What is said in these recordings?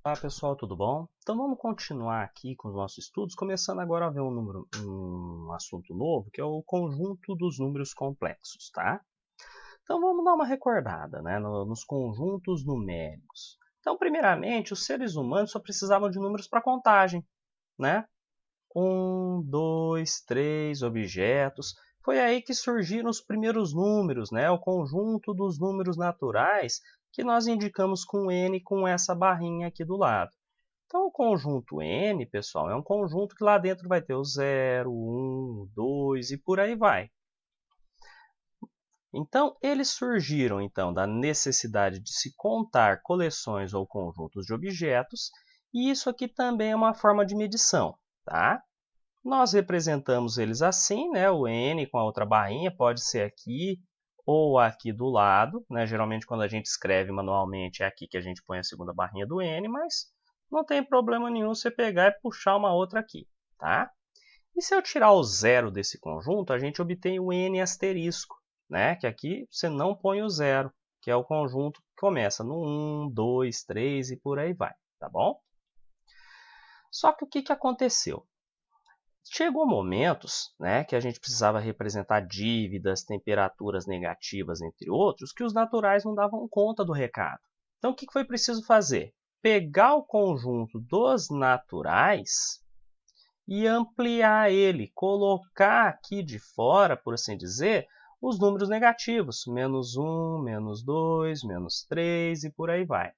Olá pessoal, tudo bom? Então vamos continuar aqui com os nossos estudos, começando agora a ver um assunto novo, que é o conjunto dos números complexos, tá? Então vamos dar uma recordada, né, nos conjuntos numéricos. Então, primeiramente, os seres humanos só precisavam de números para contagem, né? Um, dois, três objetos. Foi aí que surgiram os primeiros números, né? O conjunto dos números naturais, que nós indicamos com N com essa barrinha aqui do lado. Então, o conjunto N, pessoal, é um conjunto que lá dentro vai ter o 0, 1, 2 e por aí vai. Então, eles surgiram então da necessidade de se contar coleções ou conjuntos de objetos, e isso aqui também é uma forma de medição, tá? Nós representamos eles assim, né? O N com a outra barrinha, pode ser aqui ou aqui do lado, né? Geralmente quando a gente escreve manualmente é aqui que a gente põe a segunda barrinha do N, mas não tem problema nenhum você pegar e puxar uma outra aqui, tá? E se eu tirar o zero desse conjunto, a gente obtém o N asterisco, né? Que aqui você não põe o zero, que é o conjunto que começa no 1, 2, 3 e por aí vai, tá bom? Só que o que aconteceu? Chegou momentos, né, que a gente precisava representar dívidas, temperaturas negativas, entre outros, que os naturais não davam conta do recado. Então, o que foi preciso fazer? Pegar o conjunto dos naturais e ampliar ele, colocar aqui de fora, por assim dizer, os números negativos, menos 1, menos 2, menos 3 e por aí vai.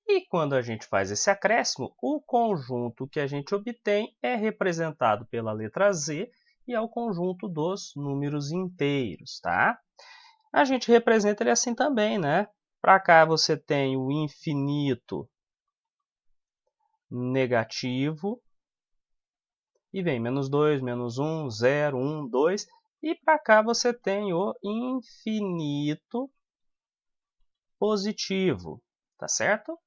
E quando a gente faz esse acréscimo, o conjunto que a gente obtém é representado pela letra Z e é o conjunto dos números inteiros, tá? A gente representa ele assim também, né? Para cá você tem o infinito negativo e vem menos 2, menos 1, 0, 1, 2. E para cá você tem o infinito positivo, tá certo?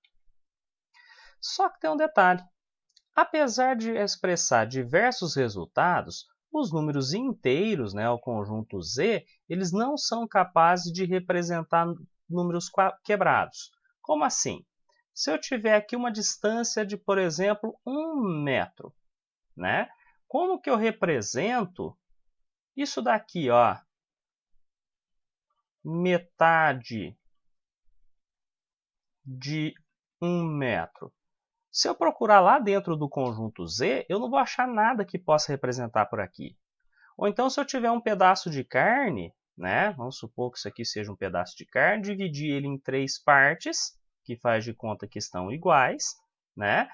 Só que tem um detalhe. Apesar de expressar diversos resultados, os números inteiros, né, o conjunto Z, eles não são capazes de representar números quebrados. Como assim? Se eu tiver aqui uma distância de, por exemplo, 1 metro, né? Como que eu represento isso daqui, ó? Metade de 1 metro. Se eu procurar lá dentro do conjunto Z, eu não vou achar nada que possa representar por aqui. Ou então, se eu tiver um pedaço de carne, né? Vamos supor que isso aqui seja um pedaço de carne, dividir ele em 3 partes, que faz de conta que estão iguais, né?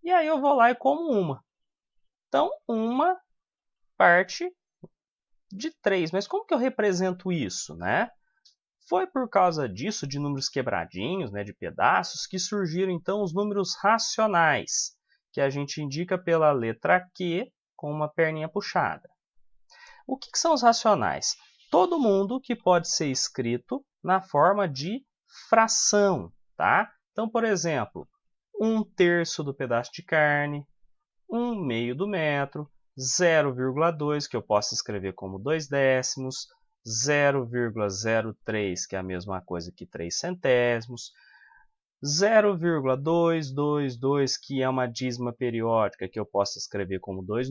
E aí eu vou lá e como uma. Então, uma parte de 3. Mas como que eu represento isso, né? Foi por causa disso, de números quebradinhos, né, de pedaços, que surgiram então os números racionais, que a gente indica pela letra Q com uma perninha puxada. O que são os racionais? Todo mundo que pode ser escrito na forma de fração, tá? Então, por exemplo, 1/3 do pedaço de carne, 1/2 do metro, 0,2, que eu posso escrever como 2 décimos, 0,03, que é a mesma coisa que 3 centésimos, 0,222, que é uma dízima periódica, que eu posso escrever como 2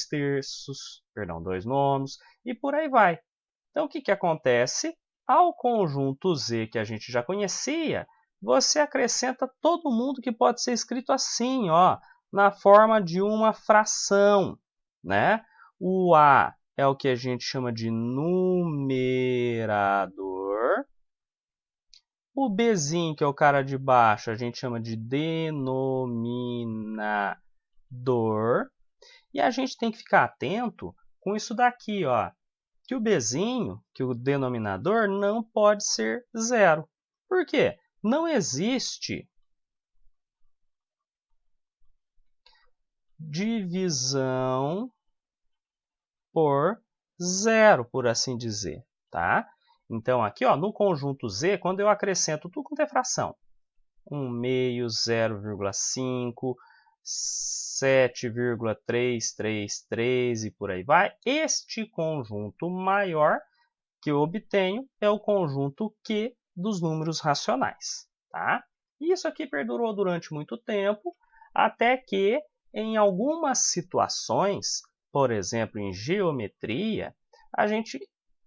terços, perdão, 2 nonos, e por aí vai. Então, o que acontece? Ao conjunto Z, que a gente já conhecia, você acrescenta todo mundo que pode ser escrito assim, ó, na forma de uma fração, né? O A é o que a gente chama de numerador. O Bzinho, que é o cara de baixo, a gente chama de denominador. E a gente tem que ficar atento com isso daqui, ó, que o Bzinho, que o denominador, não pode ser zero. Por quê? Não existe divisão por zero, por assim dizer, tá? Então, aqui, ó, no conjunto Z, quando eu acrescento tudo quanto é fração, 1/2, 0,5, 7,333 e por aí vai, este conjunto maior que eu obtenho é o conjunto Q dos números racionais, tá? E isso aqui perdurou durante muito tempo, até que, em algumas situações, por exemplo, em geometria, a gente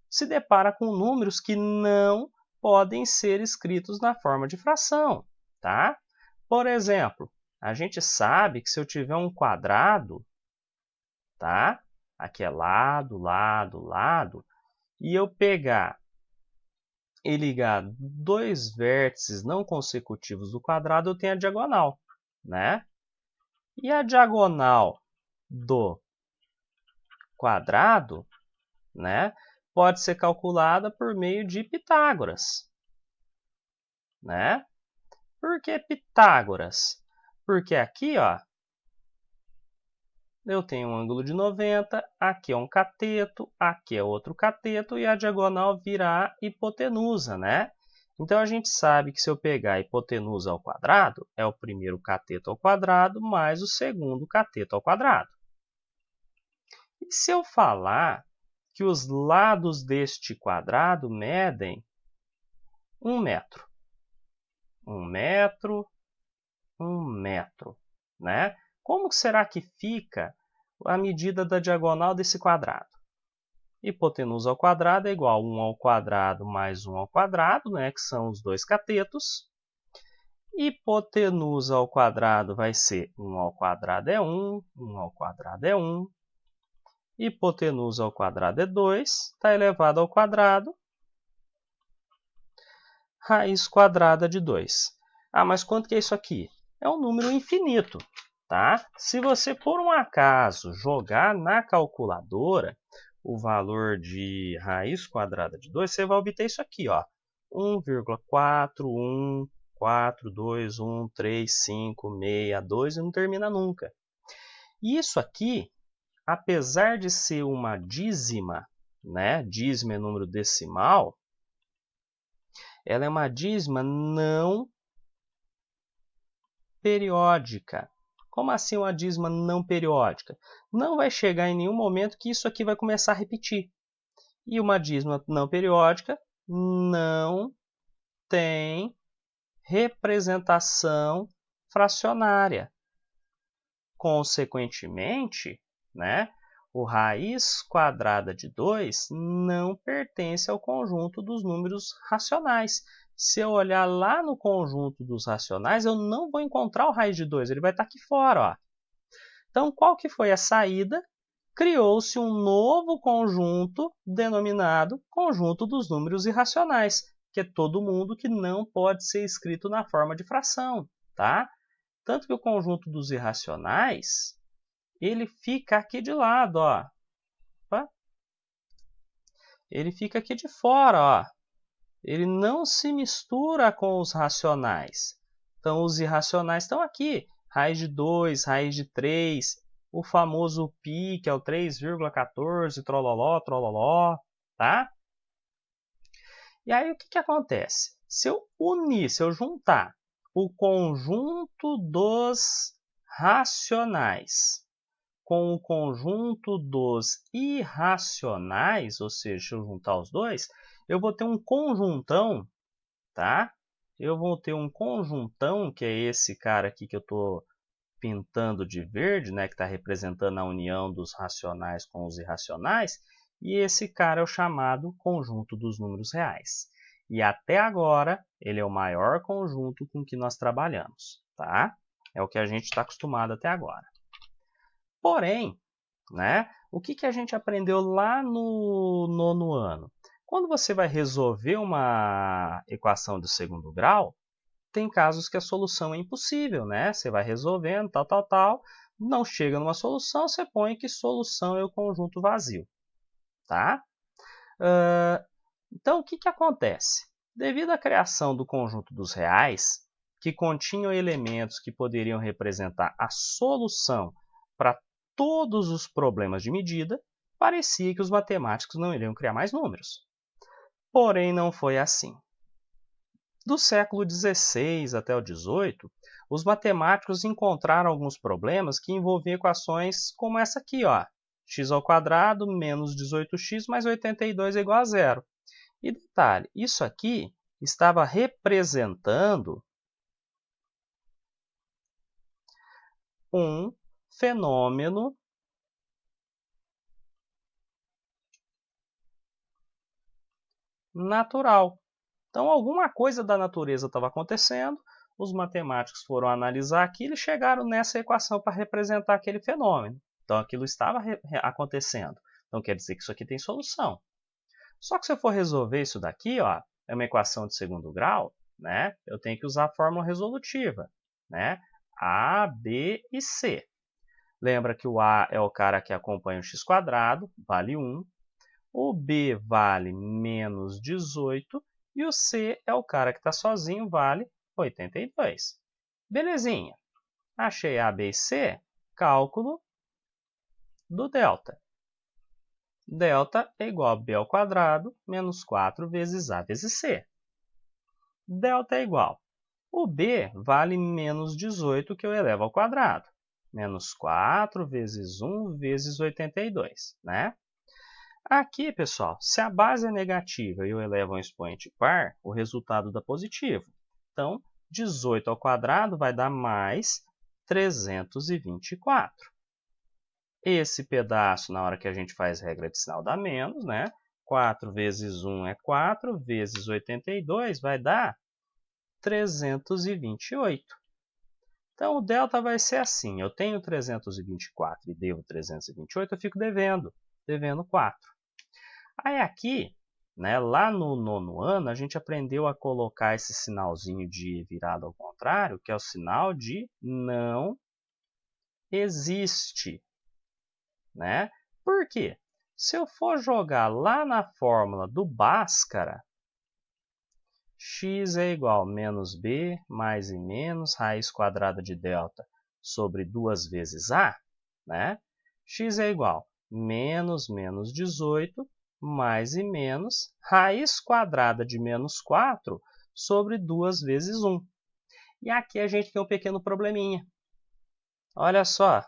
se depara com números que não podem ser escritos na forma de fração, tá? Por exemplo, a gente sabe que se eu tiver um quadrado, tá? Aqui é lado, lado, lado, e eu pegar e ligar dois vértices não consecutivos do quadrado, eu tenho a diagonal, né? E a diagonal do quadrado, né, pode ser calculada por meio de Pitágoras, né? Por que Pitágoras? Porque aqui, ó, eu tenho um ângulo de 90, aqui é um cateto, aqui é outro cateto e a diagonal virá hipotenusa, né? Então, a gente sabe que se eu pegar a hipotenusa ao quadrado, é o primeiro cateto ao quadrado mais o segundo cateto ao quadrado. E se eu falar que os lados deste quadrado medem 1 metro? 1 metro, 1 metro, né? Como será que fica a medida da diagonal desse quadrado? Hipotenusa ao quadrado é igual a 1 ao quadrado mais 1 ao quadrado, né, que são os dois catetos. Hipotenusa ao quadrado vai ser 1 ao quadrado é 1, 1 ao quadrado é 1. Hipotenusa ao quadrado é 2, está elevado ao quadrado, raiz quadrada de 2. Ah, mas quanto que é isso aqui? É um número infinito, tá? Se você, por um acaso, jogar na calculadora o valor de raiz quadrada de 2, você vai obter isso aqui, ó. 1,41421356562 e não termina nunca. E isso aqui, apesar de ser uma dízima, né? Dízima é número decimal, ela é uma dízima não periódica. Como assim uma dízima não periódica? Não vai chegar em nenhum momento que isso aqui vai começar a repetir. E uma dízima não periódica não tem representação fracionária. Consequentemente, né, o raiz quadrada de 2 não pertence ao conjunto dos números racionais. Se eu olhar lá no conjunto dos racionais, eu não vou encontrar o raiz de 2, ele vai estar aqui fora, ó. Então, qual que foi a saída? Criou-se um novo conjunto denominado conjunto dos números irracionais, que é todo mundo que não pode ser escrito na forma de fração, tá? Tanto que o conjunto dos irracionais, ele fica aqui de lado, ó. Opa. Ele fica aqui de fora, ó. Ele não se mistura com os racionais. Então, os irracionais estão aqui. Raiz de 2, raiz de 3, o famoso π, que é o 3,14, trololó, trololó, tá? E aí, o que acontece? Se eu unir, se eu juntar o conjunto dos racionais com o conjunto dos irracionais, ou seja, se eu juntar os dois, eu vou ter um conjuntão, tá? Eu vou ter um conjuntão, que é esse cara aqui que eu estou pintando de verde, né, que está representando a união dos racionais com os irracionais, e esse cara é o chamado conjunto dos números reais. E até agora, ele é o maior conjunto com que nós trabalhamos, tá? É o que a gente está acostumado até agora. Porém, né, o que a gente aprendeu lá no 9º ano? Quando você vai resolver uma equação de segundo grau, tem casos que a solução é impossível, né? Você vai resolvendo, tal, não chega numa solução, você põe que solução é o conjunto vazio, tá? Então, o que acontece? Devido à criação do conjunto dos reais, que continham elementos que poderiam representar a solução para todos os problemas de medida, parecia que os matemáticos não iriam criar mais números. Porém, não foi assim. Do século XVI até o XVIII, os matemáticos encontraram alguns problemas que envolviam equações como essa aqui, ó, x² menos 18x mais 82 é igual a zero. E detalhe, isso aqui estava representando um fenômeno natural. Então, alguma coisa da natureza estava acontecendo, os matemáticos foram analisar aquilo e chegaram nessa equação para representar aquele fenômeno. Então, aquilo estava acontecendo. Então, quer dizer que isso aqui tem solução. Só que se eu for resolver isso daqui, ó, é uma equação de segundo grau, né? Eu tenho que usar a fórmula resolutiva, né? A, B e C. Lembra que o A é o cara que acompanha o x², vale 1. O B vale menos 18. E o C é o cara que está sozinho, vale 82. Belezinha. Achei A, B e C. Cálculo do delta. Delta é igual a B² menos 4 vezes A vezes C. Delta é igual. O B vale menos 18 que eu elevo ao quadrado. Menos 4 vezes 1 vezes 82, né? Aqui, pessoal, se a base é negativa e eu elevo a um expoente par, o resultado dá positivo. Então, 18 ao quadrado vai dar mais 324. Esse pedaço, na hora que a gente faz regra de sinal, dá menos, né? 4 vezes 1 é 4, vezes 82 vai dar 328. Então, o delta vai ser assim. Eu tenho 324 e devo 328, eu fico devendo 4. Aí aqui, né, lá no 9º ano, a gente aprendeu a colocar esse sinalzinho de virado ao contrário, que é o sinal de não existe. Né? Por quê? Se eu for jogar lá na fórmula do Bhaskara, x é igual a menos b mais e menos raiz quadrada de delta sobre 2 vezes a, né? X é igual a menos 18 mais e menos raiz quadrada de menos 4 sobre 2 vezes 1. E aqui a gente tem um pequeno probleminha. Olha só.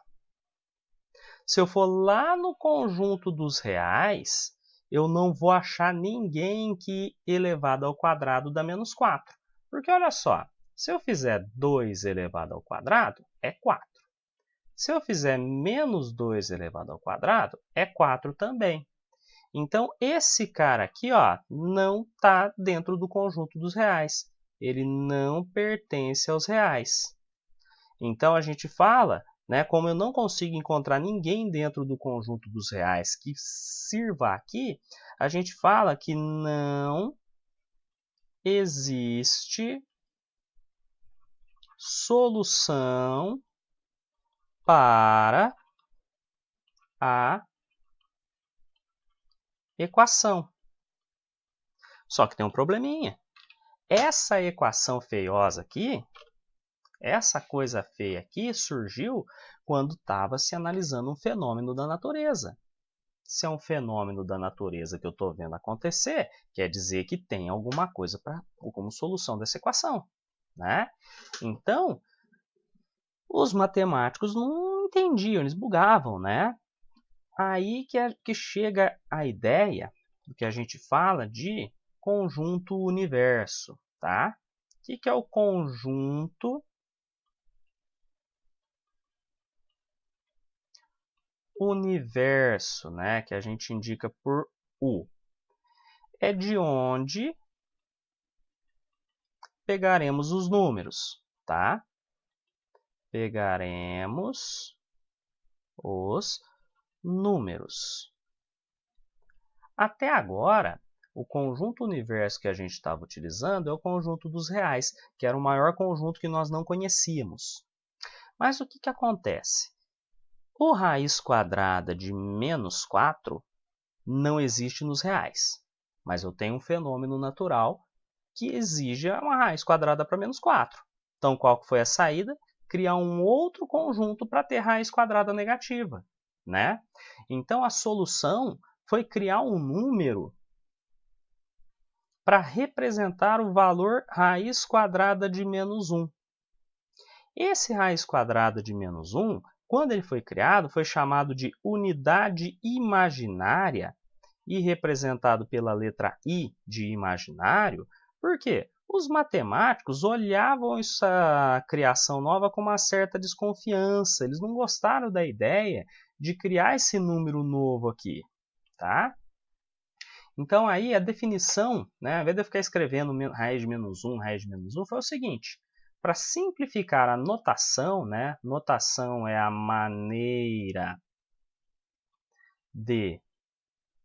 Se eu for lá no conjunto dos reais, eu não vou achar ninguém que elevado ao quadrado dá menos 4. Porque olha só, se eu fizer 2 elevado ao quadrado, é 4. Se eu fizer menos 2 elevado ao quadrado, é 4 também. Então, esse cara aqui, ó, não está dentro do conjunto dos reais. Ele não pertence aos reais. Então, a gente fala, né, como eu não consigo encontrar ninguém dentro do conjunto dos reais que sirva aqui, a gente fala que não existe solução para a equação. Só que tem um probleminha. Essa equação feiosa aqui, essa coisa feia aqui, surgiu quando estava se analisando um fenômeno da natureza. Se é um fenômeno da natureza que eu estou vendo acontecer, quer dizer que tem alguma coisa como solução dessa equação. Né? Então, os matemáticos não entendiam, eles bugavam. Né? Aí que chega a ideia do que a gente fala de conjunto universo. Tá? O que é o conjunto universo, né? Que a gente indica por U? É de onde pegaremos os números, tá? Pegaremos os números. Até agora, o conjunto universo que a gente estava utilizando é o conjunto dos reais, que era o maior conjunto que nós não conhecíamos. Mas o que acontece? O raiz quadrada de menos 4 não existe nos reais, mas eu tenho um fenômeno natural que exige uma raiz quadrada para menos 4. Então, qual foi a saída? Criar um outro conjunto para ter raiz quadrada negativa. Né? Então, a solução foi criar um número para representar o valor raiz quadrada de menos 1. Esse raiz quadrada de menos 1, quando ele foi criado, foi chamado de unidade imaginária e representado pela letra I de imaginário. Por quê? os matemáticos olhavam essa criação nova com uma certa desconfiança. Eles não gostaram da ideia de criar esse número novo aqui, tá? Então, aí a definição, né, ao invés de eu ficar escrevendo raiz de menos 1, raiz de menos 1, foi o seguinte. Para simplificar a notação, né, notação é a maneira de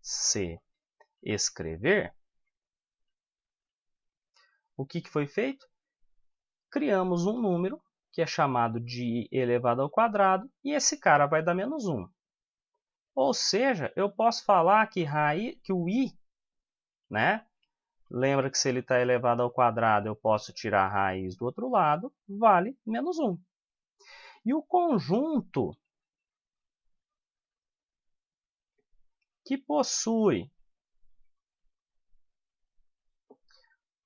se escrever, o que foi feito? Criamos um número, que é chamado de i elevado ao quadrado, e esse cara vai dar menos 1. Ou seja, eu posso falar que o i, né? Lembra que se ele está elevado ao quadrado, eu posso tirar a raiz do outro lado, vale menos 1. E o conjunto que possui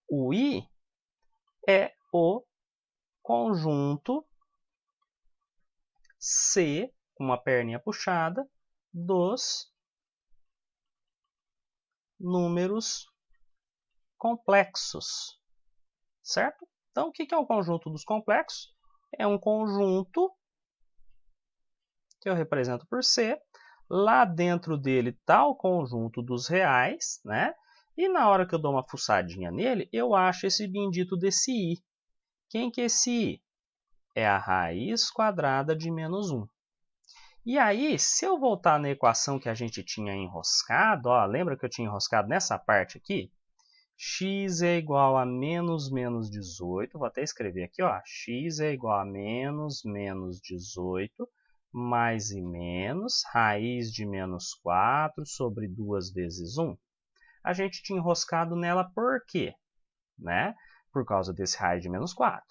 o i é o conjunto C, com uma perninha puxada, dos números complexos, certo? Então, o que é o conjunto dos complexos? É um conjunto que eu represento por C. Lá dentro dele está o conjunto dos reais, né? E na hora que eu dou uma fuçadinha nele, eu acho esse bendito desse i. Quem que é esse i? É a raiz quadrada de menos 1. E aí, se eu voltar na equação que a gente tinha enroscado, ó, lembra que eu tinha enroscado nessa parte aqui? X é igual a menos 18, vou até escrever aqui, ó, x é igual a menos 18, mais e menos, raiz de menos 4 sobre 2 vezes 1. A gente tinha enroscado nela por quê? Né? Por causa desse raiz de menos 4.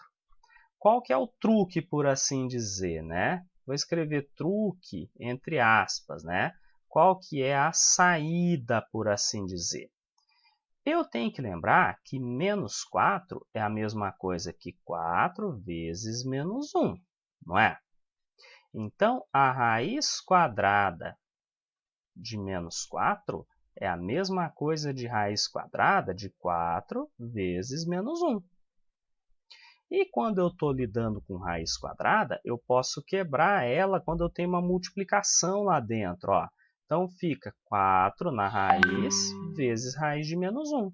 Qual que é o truque, por assim dizer, né? Vou escrever truque entre aspas, né? Qual que é a saída, por assim dizer? Eu tenho que lembrar que menos 4 é a mesma coisa que 4 vezes menos 1, não é? Então, a raiz quadrada de menos 4 é a mesma coisa de raiz quadrada de 4 vezes menos 1. E quando eu estou lidando com raiz quadrada, eu posso quebrar ela quando eu tenho uma multiplicação lá dentro. Ó. Então, fica 4 na raiz vezes raiz de menos 1.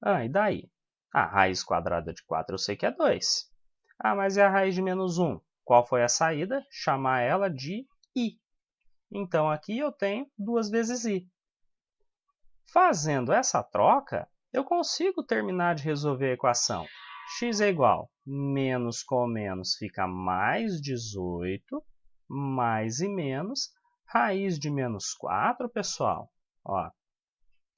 Ah, e daí? A raiz quadrada de 4 eu sei que é 2. Ah, mas e a raiz de menos 1? Qual foi a saída? Chamar ela de i. Então, aqui eu tenho 2 vezes i. Fazendo essa troca, eu consigo terminar de resolver a equação. X é igual, menos com menos fica mais 18, mais e menos, raiz de menos 4, pessoal. Ó,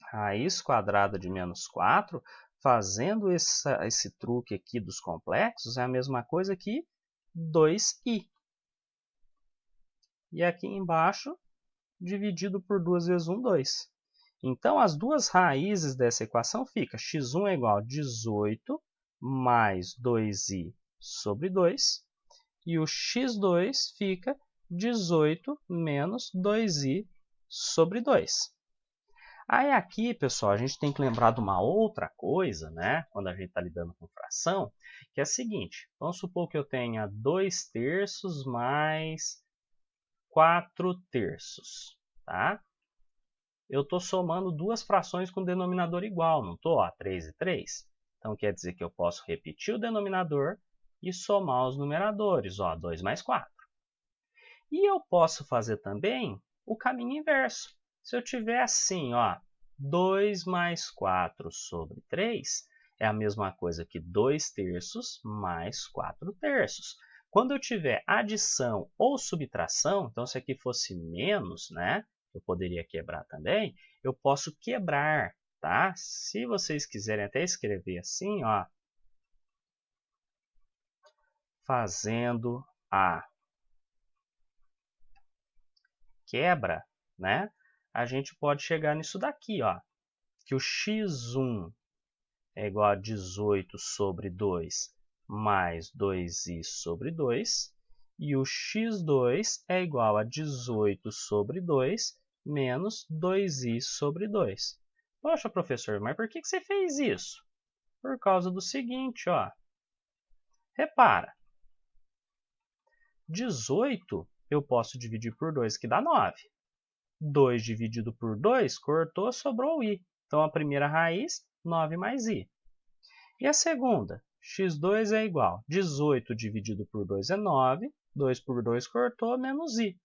raiz quadrada de menos 4, fazendo esse truque aqui dos complexos, é a mesma coisa que 2i. E aqui embaixo, dividido por 2 vezes 1, 2. Então, as duas raízes dessa equação ficam x1 é igual a 18 mais 2i sobre 2, e o x2 fica 18 menos 2i sobre 2. Aí aqui, pessoal, a gente tem que lembrar de uma outra coisa, né? Quando a gente está lidando com fração, que é a seguinte. Vamos supor que eu tenha 2 terços mais 4 terços, tá? Eu estou somando duas frações com denominador igual, não estou? 3 e 3. Então, quer dizer que eu posso repetir o denominador e somar os numeradores, ó, 2 mais 4. E eu posso fazer também o caminho inverso. Se eu tiver assim, ó, 2 mais 4 sobre 3 é a mesma coisa que 2 terços mais 4 terços. Quando eu tiver adição ou subtração, então se aqui fosse menos, né? Eu poderia quebrar também, eu posso quebrar, tá? Se vocês quiserem até escrever assim, ó, fazendo a quebra, né? A gente pode chegar nisso daqui, ó, que o x1 é igual a 18 sobre 2 mais 2i sobre 2, e o x2 é igual a 18 sobre 2 menos 2i sobre 2. Poxa, professor, mas por que você fez isso? Por causa do seguinte, ó. Repara, 18 eu posso dividir por 2, que dá 9. 2 dividido por 2, cortou, sobrou o i. Então, a primeira raiz, 9 mais i. E a segunda? x2 é igual. 18 dividido por 2 é 9. 2 por 2 cortou, menos i.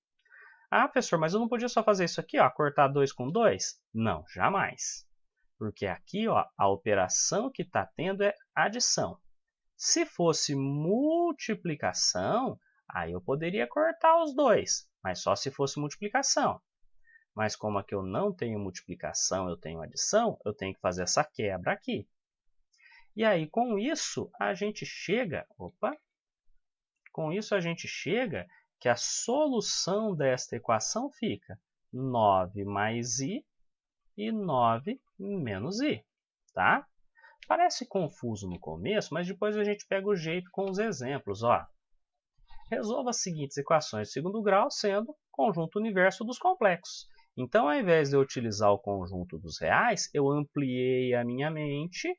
Ah, professor, mas eu não podia só fazer isso aqui, ó, cortar 2 com 2? Não, jamais. Porque aqui, ó, a operação que está tendo é adição. Se fosse multiplicação, aí eu poderia cortar os 2, mas só se fosse multiplicação. Mas como aqui eu não tenho multiplicação, eu tenho adição, eu tenho que fazer essa quebra aqui. E aí, com isso, a gente chega... Com isso, a gente chega que a solução desta equação fica 9 mais i e 9 menos i. Tá? Parece confuso no começo, mas depois a gente pega o jeito com os exemplos. Ó. Resolva as seguintes equações de segundo grau sendo conjunto universo dos complexos. Então, ao invés de eu utilizar o conjunto dos reais, eu ampliei a minha mente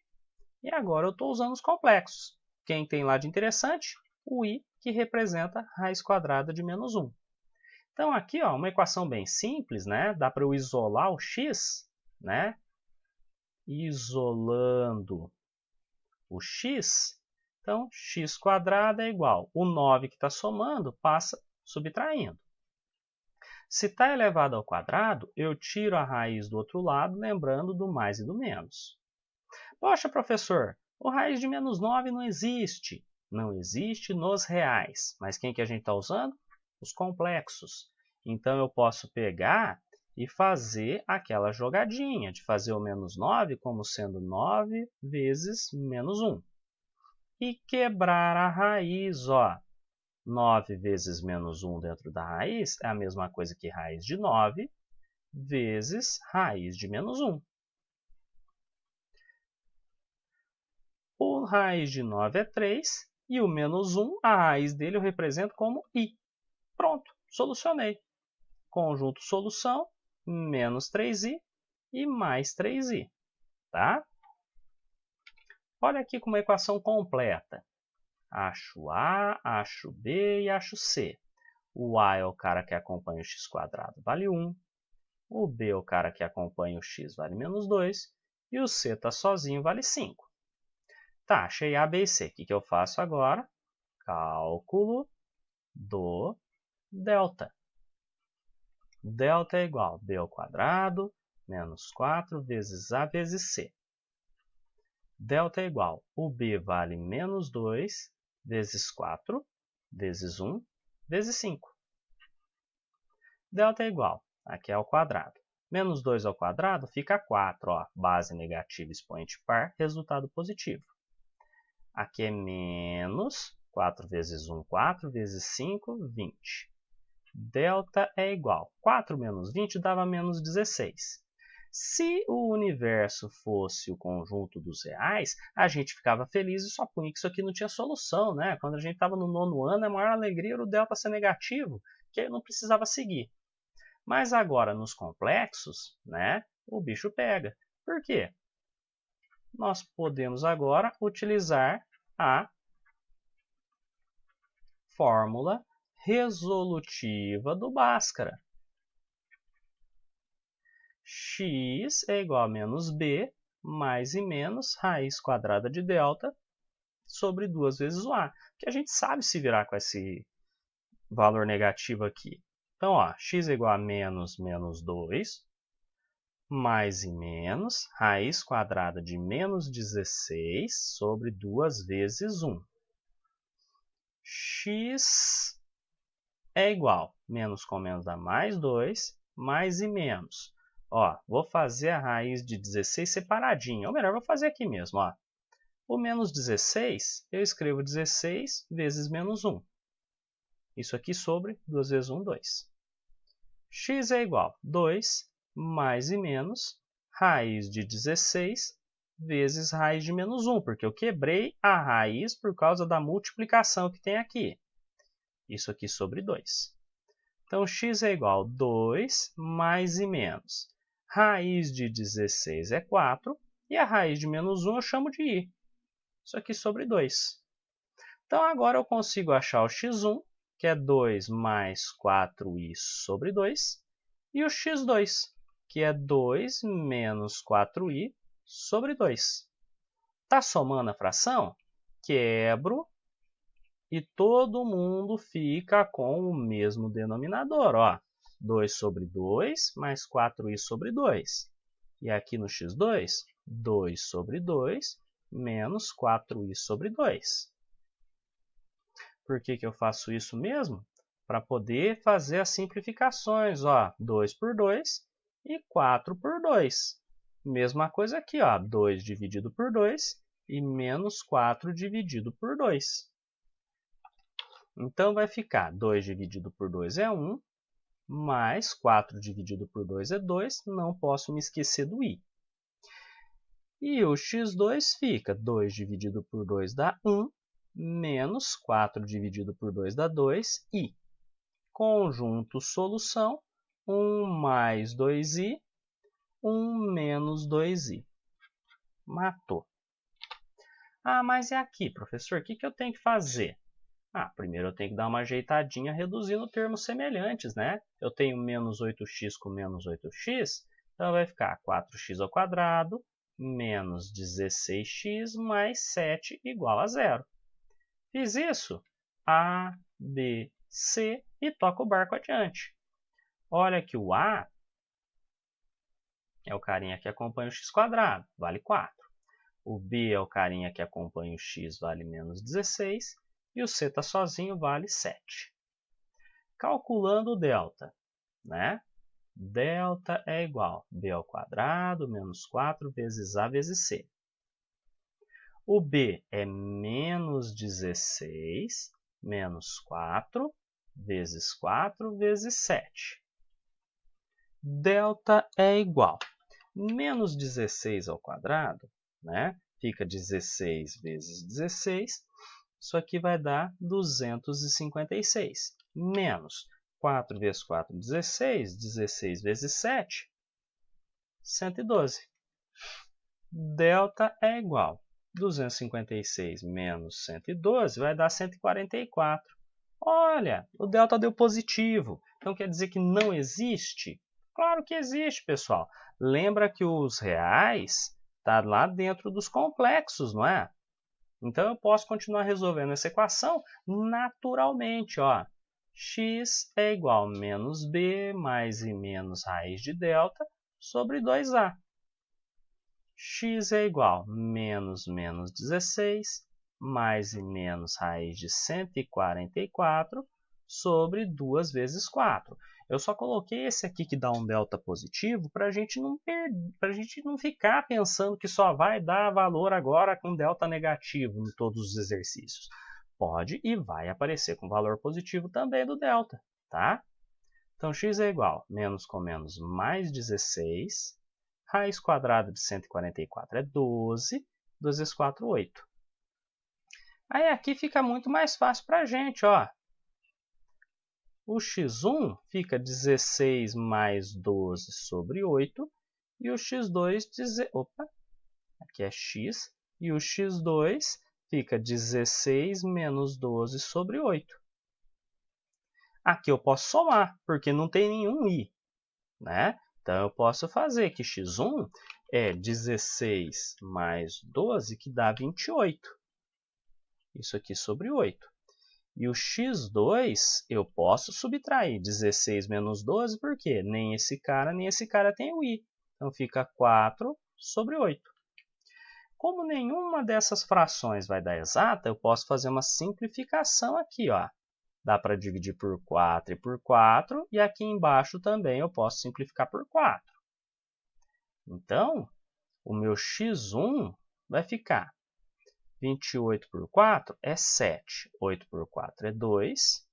e agora eu estou usando os complexos. Quem tem lá de interessante? O i, que representa a raiz quadrada de menos 1. Então, aqui, ó, uma equação bem simples, né? Dá para eu isolar o x, né? Isolando o x, então, x² é igual. O 9 que está somando passa subtraindo. Se está elevado ao quadrado, eu tiro a raiz do outro lado, lembrando do mais e do menos. Poxa, professor, o raiz de menos 9 não existe. Não existe nos reais. Mas quem que a gente está usando? Os complexos. Então, eu posso pegar e fazer aquela jogadinha de fazer o menos 9 como sendo 9 vezes menos 1. E quebrar a raiz, ó. 9 vezes menos 1 dentro da raiz é a mesma coisa que raiz de 9 vezes raiz de menos 1. O raiz de 9 é 3 e o menos 1, a raiz dele eu represento como i. Pronto, solucionei. Conjunto solução, menos 3i e mais 3i. Tá? Olha aqui com uma equação completa. Acho A, acho B e acho C. O A é o cara que acompanha o x², vale 1. O B é o cara que acompanha o x, vale menos 2. E o C está sozinho, vale 5. Tá, achei A, B e C. O que eu faço agora? Cálculo do delta. Delta é igual a B² menos 4 vezes A vezes C. Delta é igual, o B vale menos 2 vezes 4 vezes 1 vezes 5. Delta é igual, aqui é ao quadrado. Menos 2 ao quadrado fica 4, ó, base negativa, expoente par, resultado positivo. Aqui é menos 4 vezes 1, 4 vezes 5, 20. Delta é igual, 4 menos 20 dava menos 16. Se o universo fosse o conjunto dos reais, a gente ficava feliz e só punha que isso aqui não tinha solução, né? Quando a gente estava no 9º ano, a maior alegria era o delta ser negativo, que aí não precisava seguir. Mas agora, nos complexos, né, o bicho pega. Por quê? Nós podemos agora utilizar a fórmula resolutiva do Bhaskara. X é igual a menos b, mais e menos, raiz quadrada de delta, sobre 2 vezes o a. Que a gente sabe se virar com esse valor negativo aqui. Então, ó, x é igual a menos 2, mais e menos, raiz quadrada de menos 16, sobre 2 vezes 1. X é igual, menos com menos dá mais 2, mais e menos. Ó, vou fazer a raiz de 16 separadinha, ou melhor, vou fazer aqui mesmo. Ó. O menos 16, eu escrevo 16 vezes menos 1. Isso aqui sobre 2 vezes 1, 2. X é igual a 2 mais e menos raiz de 16 vezes raiz de menos 1, porque eu quebrei a raiz por causa da multiplicação que tem aqui. Isso aqui sobre 2. Então, x é igual a 2 mais e menos. Raiz de 16 é 4, e a raiz de menos 1 eu chamo de i. isso aqui sobre 2. Então, agora eu consigo achar o x1, que é 2 mais 4i sobre 2, e o x2, que é 2 menos 4i sobre 2. Está somando a fração? Quebro e todo mundo fica com o mesmo denominador. Ó, 2 sobre 2 mais 4i sobre 2. E aqui no x2, 2 sobre 2 menos 4i sobre 2. Por que eu faço isso mesmo? Para poder fazer as simplificações. Ó, 2 por 2 e 4 por 2. Mesma coisa aqui, ó, 2 dividido por 2 e menos 4 dividido por 2. Então, vai ficar 2 dividido por 2 é 1, mais 4 dividido por 2 é 2. Não posso me esquecer do i. E o x2 fica 2 dividido por 2 dá 1, menos 4 dividido por 2 dá 2, i. Conjunto solução, 1 mais 2i, 1 menos 2i. Matou. Ah, mas é aqui, professor, o que eu tenho que fazer? Ah, primeiro eu tenho que dar uma ajeitadinha reduzindo termos semelhantes, né? Eu tenho menos 8x com menos 8x, então vai ficar 4x ao quadrado menos 16x mais 7 igual a 0. Fiz isso, A, B, C e toco o barco adiante. Olha que o A é o carinha que acompanha o x², vale 4. O B é o carinha que acompanha o x, vale menos 16. E o C está sozinho, vale 7. Calculando o delta, né? Delta é igual a b ao quadrado menos 4 vezes A vezes C. O B é menos 16 menos 4 vezes 4 vezes 7. Delta é igual a menos 16 ao quadrado, né? Fica 16 vezes 16. Isso aqui vai dar 256. Menos 4 vezes 4, 16. 16 vezes 7, 112. Delta é igual a 256 menos 112 vai dar 144. Olha, o delta deu positivo. Então quer dizer que não existe? Claro que existe, pessoal. Lembra que os reais estão lá dentro dos complexos, não é? Então, eu posso continuar resolvendo essa equação naturalmente. Ó. X é igual a menos b mais i menos raiz de delta sobre 2a. X é igual a menos 16 mais i menos raiz de 144 sobre 2 vezes 4. Eu só coloquei esse aqui que dá um delta positivo para a gente não ficar pensando que só vai dar valor agora com delta negativo em todos os exercícios. Pode e vai aparecer com valor positivo também do delta, tá? Então, x é igual a menos com menos mais 16, raiz quadrada de 144 é 12, 2 vezes 4, 8. Aí aqui fica muito mais fácil para a gente, ó. O x1 fica 16 mais 12 sobre 8. E o x2, aqui é x. E o x2 fica 16 menos 12 sobre 8. Aqui eu posso somar, porque não tem nenhum i, né? Então, eu posso fazer que x1 é 16 mais 12, que dá 28. Isso aqui sobre 8. E o x2 eu posso subtrair 16 menos 12, porque nem esse cara tem o i. Então, fica 4 sobre 8. Como nenhuma dessas frações vai dar exata, eu posso fazer uma simplificação aqui. Ó. Dá para dividir por 4 e por 4, e aqui embaixo também eu posso simplificar por 4. Então, o meu x1 vai ficar 28 por 4 é 7, 8 por 4 é 2.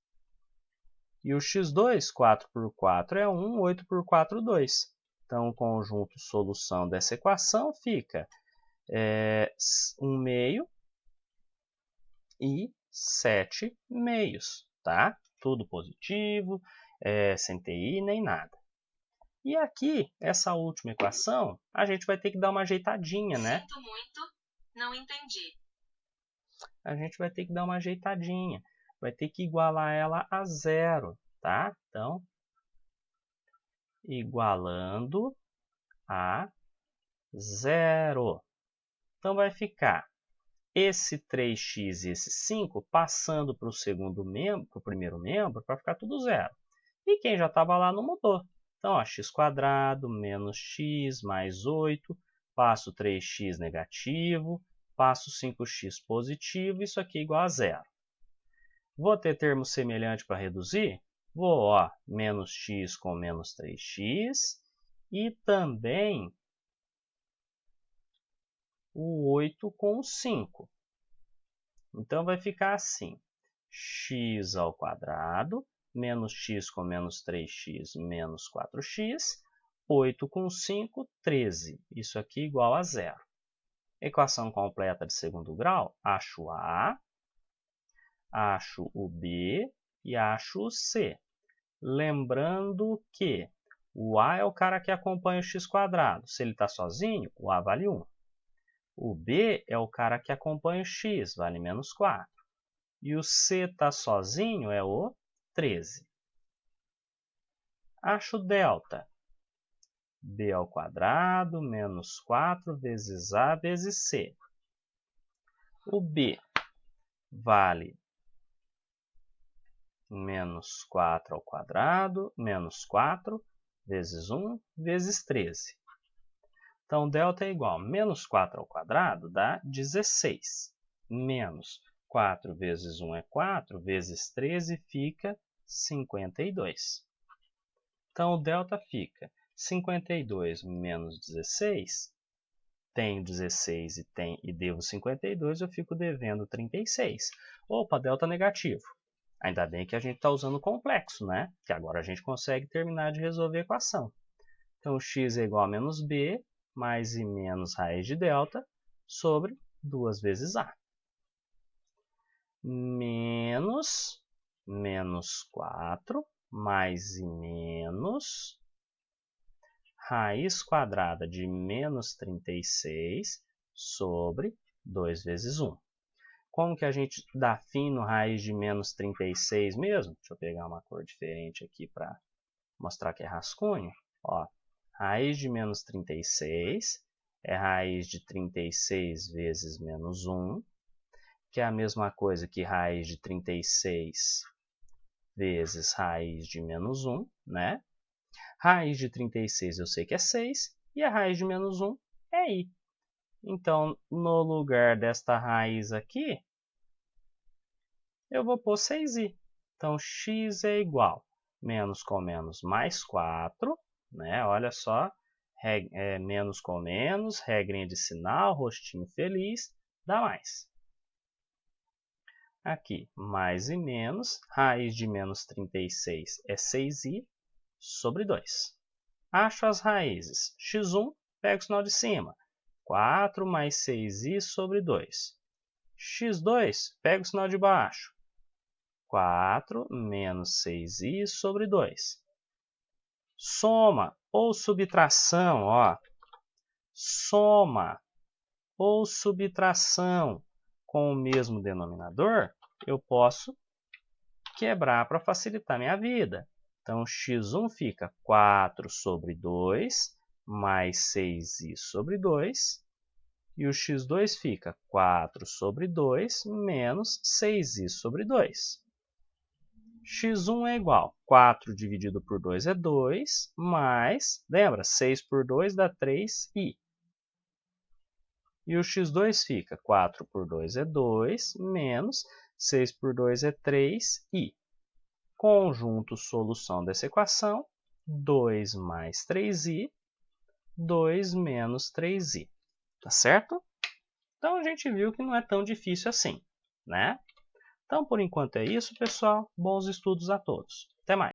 E o x2, 4 por 4 é 1, 8 por 4, 2. Então, o conjunto solução dessa equação fica 1 meio e 7 meios. Tá? Tudo positivo, sem ter i nem nada. E aqui, essa última equação, a gente vai ter que dar uma ajeitadinha, né? Sinto muito, não entendi. a gente vai ter que dar uma ajeitadinha. Vai ter que igualar ela a zero, tá? Então, igualando a zero. Então, vai ficar esse 3x e esse 5 passando para o segundo membro, para o primeiro membro, para ficar tudo zero. E quem já estava lá não mudou. Então, ó, x² menos x mais 8, passo 3x negativo, passo 5x positivo, isso aqui é igual a zero. Vou ter termo semelhante para reduzir? Vou, ó, menos x com menos 3x e também o 8 com o 5. Então, vai ficar assim, x² menos x com menos 3x menos 4x, 8 com 5, 13. Isso aqui é igual a zero. Equação completa de segundo grau, acho A, acho o B e acho o C. Lembrando que o A é o cara que acompanha o x². Se ele está sozinho, o A vale 1. O B é o cara que acompanha o x, vale menos 4. E o C está sozinho, é o 13. Acho delta. B² menos 4 vezes A vezes C. O B vale menos 4² menos 4 vezes 1 vezes 13. Então, delta é igual a menos 4² dá 16. Menos 4 vezes 1 é 4, vezes 13 fica 52. Então, o delta fica 52 menos 16. Tenho 16 e devo 52, eu fico devendo 36. Opa, delta negativo. Ainda bem que a gente está usando o complexo, né? Que agora a gente consegue terminar de resolver a equação. Então, x é igual a menos b, mais e menos raiz de delta, sobre 2 vezes a. Menos 4, mais e menos raiz quadrada de menos 36 sobre 2 vezes 1. Como que a gente dá fim no raiz de menos 36 mesmo? Deixa eu pegar uma cor diferente aqui para mostrar que é rascunho. Ó, raiz de menos 36 é raiz de 36 vezes menos 1, que é a mesma coisa que raiz de 36 vezes raiz de menos 1, né? Raiz de 36 eu sei que é 6, e a raiz de menos 1 é i. Então, no lugar desta raiz aqui, eu vou pôr 6i. Então, x é igual a menos com menos mais 4, né? Olha só, menos com menos, regrinha de sinal, rostinho feliz, dá mais. Aqui, mais e menos, raiz de menos 36 é 6i sobre 2. Acho as raízes. x1, pego o sinal de cima. 4 mais 6i sobre 2. x2, pego o sinal de baixo. 4 menos 6i sobre 2. Soma ou subtração, ó. Soma ou subtração com o mesmo denominador, eu posso quebrar para facilitar minha vida. Então, x1 fica 4 sobre 2 mais 6i sobre 2. E o x2 fica 4 sobre 2 menos 6i sobre 2. x1 é igual a 4 dividido por 2 é 2, mais, lembra, 6 por 2 dá 3i. E o x2 fica 4 por 2 é 2, menos 6 por 2 é 3i. Conjunto solução dessa equação, 2 mais 3i, 2 menos 3i. Tá certo? Então, a gente viu que não é tão difícil assim, né? Então, por enquanto é isso, pessoal. Bons estudos a todos. Até mais!